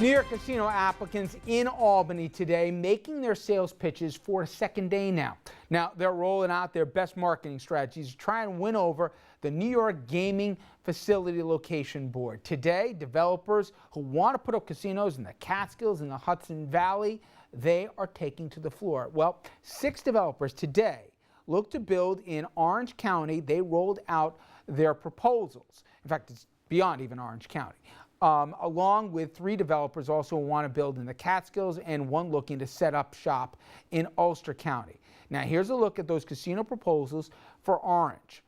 New York casino applicants in Albany today making their sales pitches for a second day now. Now, they're rolling out their best marketing strategies to try and win over the New York Gaming Facility Location Board. Today, developers who want to put up casinos in the Catskills and the Hudson Valley, they are taking to the floor. Well, 6 developers today look to build in Orange County. They rolled out their proposals. In fact, it's beyond even Orange County. Along with 3 developers also want to build in the Catskills and 1 looking to set up shop in Ulster County. Now here's a look at those casino proposals for Orange.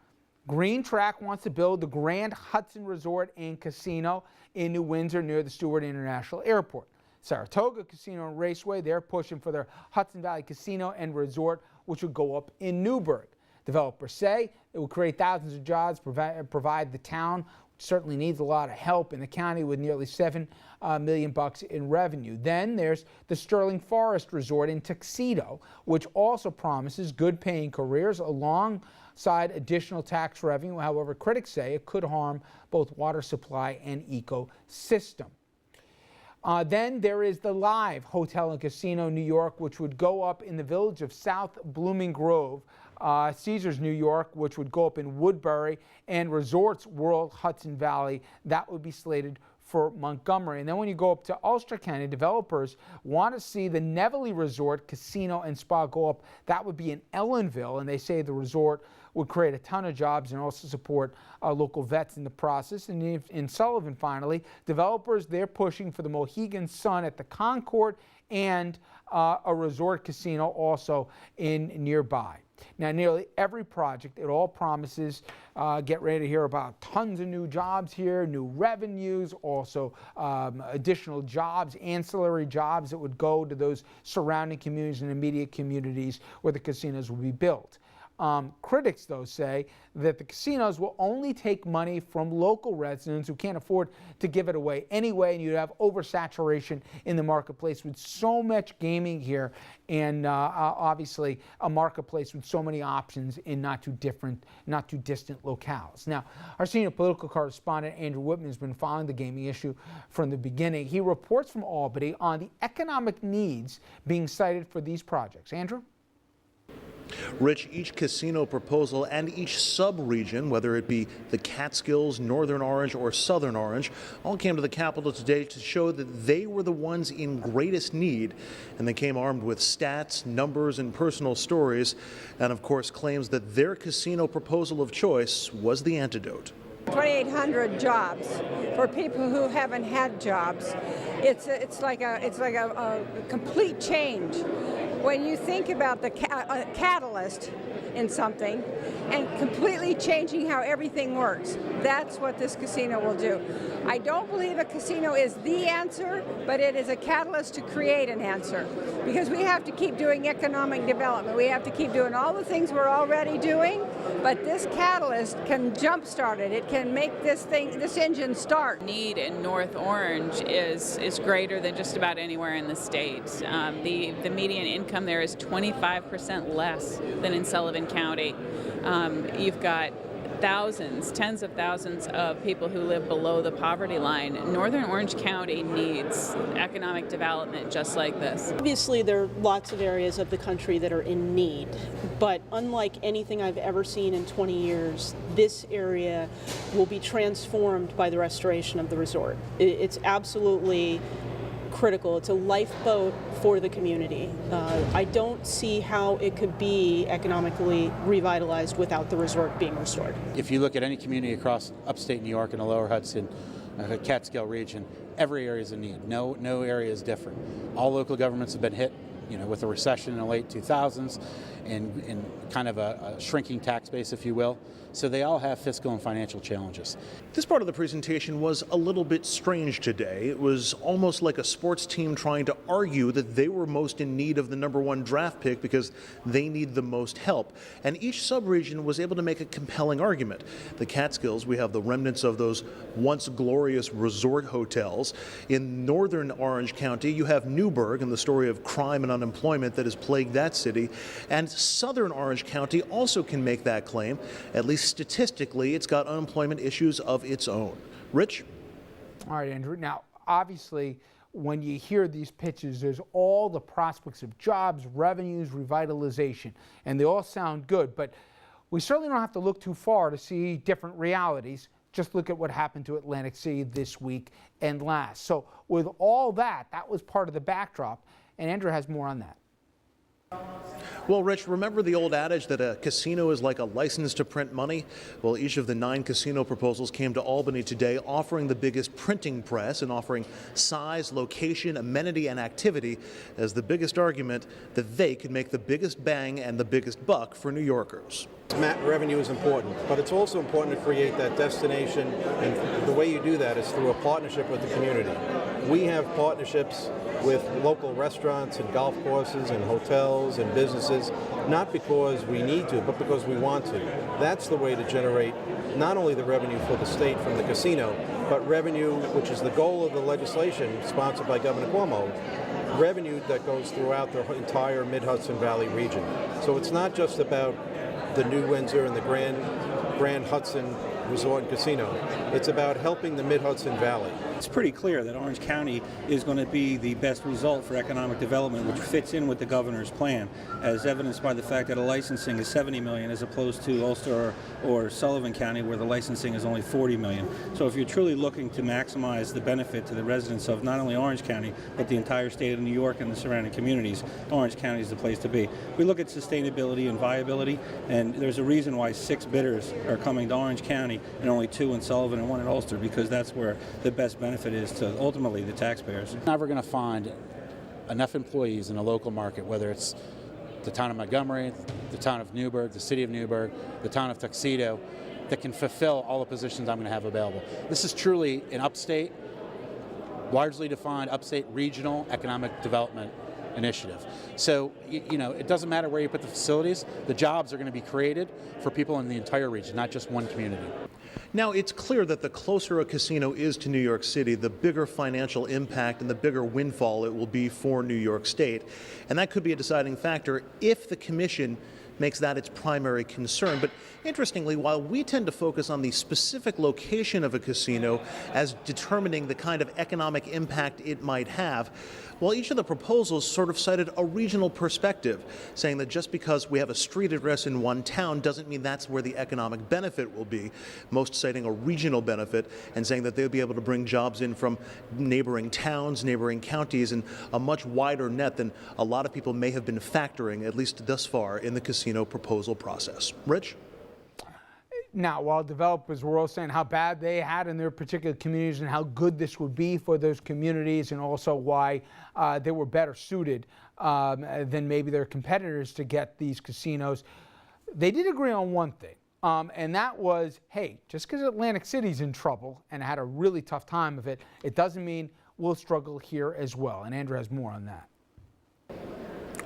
Green Track wants to build the Grand Hudson Resort and Casino in New Windsor near the Stewart International Airport. Saratoga Casino and Raceway, they're pushing for their Hudson Valley Casino and Resort, which would go up in Newburgh. Developers say it will create thousands of jobs, provide the town, which certainly needs a lot of help in the county with nearly $7 million in revenue. Then there's the Sterling Forest Resort in Tuxedo, which also promises good paying careers alongside additional tax revenue. However, critics say it could harm both water supply and ecosystem. Then there is the Live Hotel and Casino New York, which would go up in the village of South Blooming Grove. Caesars New York, which would go up in Woodbury, and Resorts World Hudson Valley, that would be slated for Montgomery. And then when you go up to Ulster County, developers want to see the Nevele Resort Casino and Spa go up. That would be in Ellenville, and they say the resort would create a ton of jobs and also support local vets in the process. And in Sullivan, finally, developers, they're pushing for the Mohegan Sun at the Concord and a resort casino also in nearby. Now, nearly every project, it all promises, get ready to hear about tons of new jobs here, new revenues, also additional jobs, ancillary jobs that would go to those surrounding communities and immediate communities where the casinos will be built. Critics, though, say that the casinos will only take money from local residents who can't afford to give it away anyway, and you'd have oversaturation in the marketplace with so much gaming here and obviously a marketplace with so many options in not too distant locales. Now, our senior political correspondent Andrew Whitman has been following the gaming issue from the beginning. He reports from Albany on the economic needs being cited for these projects. Andrew? Rich, each casino proposal and each sub-region, whether it be the Catskills, Northern Orange, or Southern Orange, all came to the Capitol today to show that they were the ones in greatest need. And they came armed with stats, numbers, and personal stories, and of course claims that their casino proposal of choice was the antidote. 2,800 jobs for people who haven't had jobs. It's like a complete change. When you think about the catalyst in something and completely changing how everything works, that's what this casino will do. I don't believe a casino is the answer, but it is a catalyst to create an answer, because we have to keep doing economic development. We have to keep doing all the things we're already doing, but this catalyst can jumpstart it. It can make this engine start. Need in North Orange is greater than just about anywhere in the state. The median income there is 25% less than in Sullivan County. You've got thousands, tens of thousands of people who live below the poverty line. Northern Orange County needs economic development just like this. Obviously, there are lots of areas of the country that are in need, but unlike anything I've ever seen in 20 years, this area will be transformed by the restoration of the resort. It's absolutely critical. It's a lifeboat for the community. I don't see how it could be economically revitalized without the resort being restored. If you look at any community across upstate New York and the lower Hudson, Catskill region, every area is in need. No area is different. All local governments have been hit, with the recession in the late 2000s and kind of a shrinking tax base, if you will. So they all have fiscal and financial challenges. This part of the presentation was a little bit strange today. It was almost like a sports team trying to argue that they were most in need of the #1 draft pick because they need the most help. And each sub-region was able to make a compelling argument. The Catskills, we have the remnants of those once glorious resort hotels. In Northern Orange County, you have Newburgh and the story of crime and unemployment that has plagued that city. And Southern Orange County also can make that claim. At least statistically, it's got unemployment issues of its own. Rich? All right, Andrew. Now, obviously, when you hear these pitches, there's all the prospects of jobs, revenues, revitalization, and they all sound good. But we certainly don't have to look too far to see different realities. Just look at what happened to Atlantic City this week and last. So with all that, that was part of the backdrop, and Andrew has more on that. Well, Rich, remember the old adage that a casino is like a license to print money? Well, each of the 9 casino proposals came to Albany today offering the biggest printing press and offering size, location, amenity, and activity as the biggest argument that they could make the biggest bang and the biggest buck for New Yorkers. Revenue is important, but it's also important to create that destination, and the way you do that is through a partnership with the community. We have partnerships with local restaurants and golf courses and hotels and businesses, not because we need to, but because we want to. That's the way to generate not only the revenue for the state from the casino, but revenue, which is the goal of the legislation sponsored by Governor Cuomo, revenue that goes throughout the entire Mid-Hudson Valley region. So it's not just about the New Windsor and the Grand Hudson Resort and Casino. It's about helping the Mid-Hudson Valley. It's pretty clear that Orange County is going to be the best result for economic development, which fits in with the governor's plan, as evidenced by the fact that a licensing is $70 million as opposed to Ulster or Sullivan County, where the licensing is only $40 million. So if you're truly looking to maximize the benefit to the residents of not only Orange County, but the entire state of New York and the surrounding communities, Orange County is the place to be. We look at sustainability and viability, and there's a reason why 6 bidders are coming to Orange County and only 2 in Sullivan and 1 in Ulster, because that's where the best benefit is to ultimately the taxpayers. Never going to find enough employees in a local market, whether it's the town of Montgomery, the town of Newburgh, the city of Newburgh, the town of Tuxedo, that can fulfill all the positions I'm going to have available. This is truly an upstate, largely defined upstate regional economic development initiative. So, you know, it doesn't matter where you put the facilities, the jobs are going to be created for people in the entire region, not just one community. Now, it's clear that the closer a casino is to New York City, the bigger financial impact and the bigger windfall it will be for New York State. And that could be a deciding factor if the commission makes that its primary concern. But interestingly, while we tend to focus on the specific location of a casino as determining the kind of economic impact it might have, well, each of the proposals sort of cited a regional perspective, saying that just because we have a street address in one town doesn't mean that's where the economic benefit will be, most citing a regional benefit and saying that they'll be able to bring jobs in from neighboring towns, neighboring counties, and a much wider net than a lot of people may have been factoring, at least thus far, in the casino proposal process. Rich? Now, while developers were all saying how bad they had in their particular communities and how good this would be for those communities, and also why they were better suited than maybe their competitors to get these casinos, they did agree on one thing, and that was, hey, just because Atlantic City's in trouble and had a really tough time of it, it doesn't mean we'll struggle here as well. And Andrew has more on that.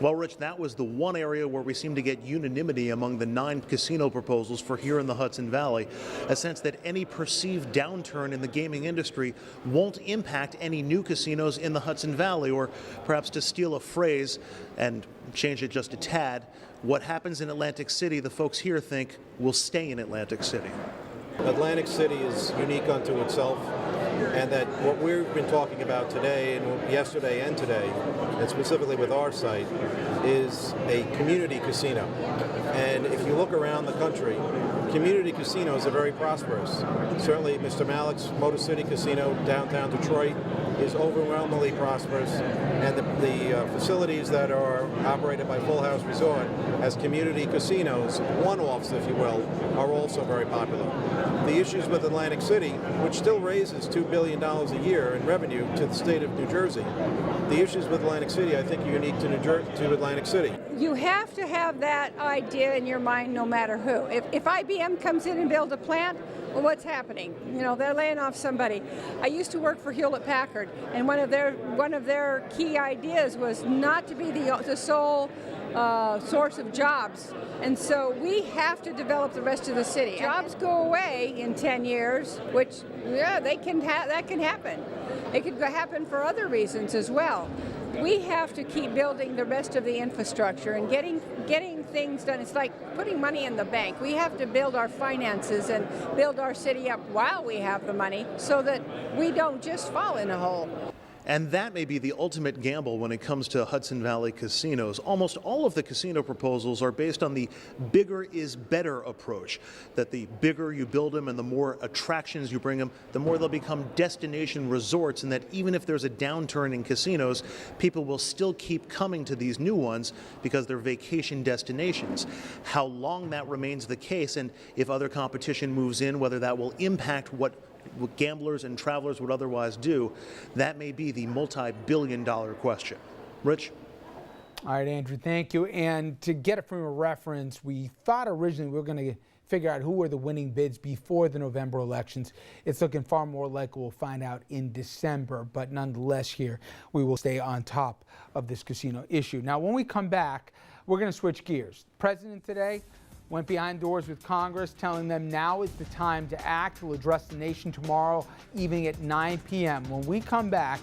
Well, Rich, that was the one area where we seem to get unanimity among the 9 casino proposals for here in the Hudson Valley, a sense that any perceived downturn in the gaming industry won't impact any new casinos in the Hudson Valley, or perhaps to steal a phrase and change it just a tad, what happens in Atlantic City, the folks here think, will stay in Atlantic City. Atlantic City is unique unto itself, and that what we've been talking about today and yesterday and today, and specifically with our site, is a community casino. And if you look around the country, community casinos are very prosperous. Certainly Mr. Malik's Motor City Casino, downtown Detroit, is overwhelmingly prosperous, and the facilities that are operated by Full House Resort as community casinos, one-offs if you will, are also very popular. The issues with Atlantic City, which still raises $2 billion a year in revenue to the state of New Jersey, the issues with Atlantic City I think are unique to Atlantic City. You have to have that idea in your mind no matter who. If IBM comes in and builds a plant, well, what's happening? You know, they're laying off somebody. I used to work for Hewlett-Packard, and one of their key ideas was not to be the sole source of jobs. And so we have to develop the rest of the city. Jobs go away in 10 years, which, yeah, that can happen. It could happen for other reasons as well. We have to keep building the rest of the infrastructure and getting things done. It's like putting money in the bank. We have to build our finances and build our city up while we have the money so that we don't just fall in a hole. And that may be the ultimate gamble when it comes to Hudson Valley casinos. Almost all of the casino proposals are based on the bigger is better approach, that the bigger you build them and the more attractions you bring them, the more they'll become destination resorts, and that even if there's a downturn in casinos, people will still keep coming to these new ones because they're vacation destinations. How long that remains the case, and if other competition moves in, whether that will impact what gamblers and travelers would otherwise do, that may be the multi-billion-dollar question. Rich? All right, Andrew, thank you. And to get it from a reference, we thought originally we were going to figure out who were the winning bids before the November elections. It's looking far more like we'll find out in December, but nonetheless here, we will stay on top of this casino issue. Now, when we come back, we're going to switch gears. The president today went behind doors with Congress, telling them now is the time to act. We'll address the nation tomorrow evening at 9 p.m. When we come back,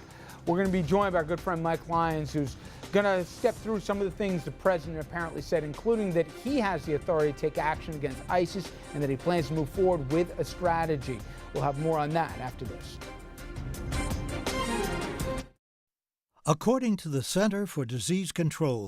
we're going to be joined by our good friend Mike Lyons, who's going to step through some of the things the president apparently said, including that he has the authority to take action against ISIS and that he plans to move forward with a strategy. We'll have more on that after this. According to the Center for Disease Control,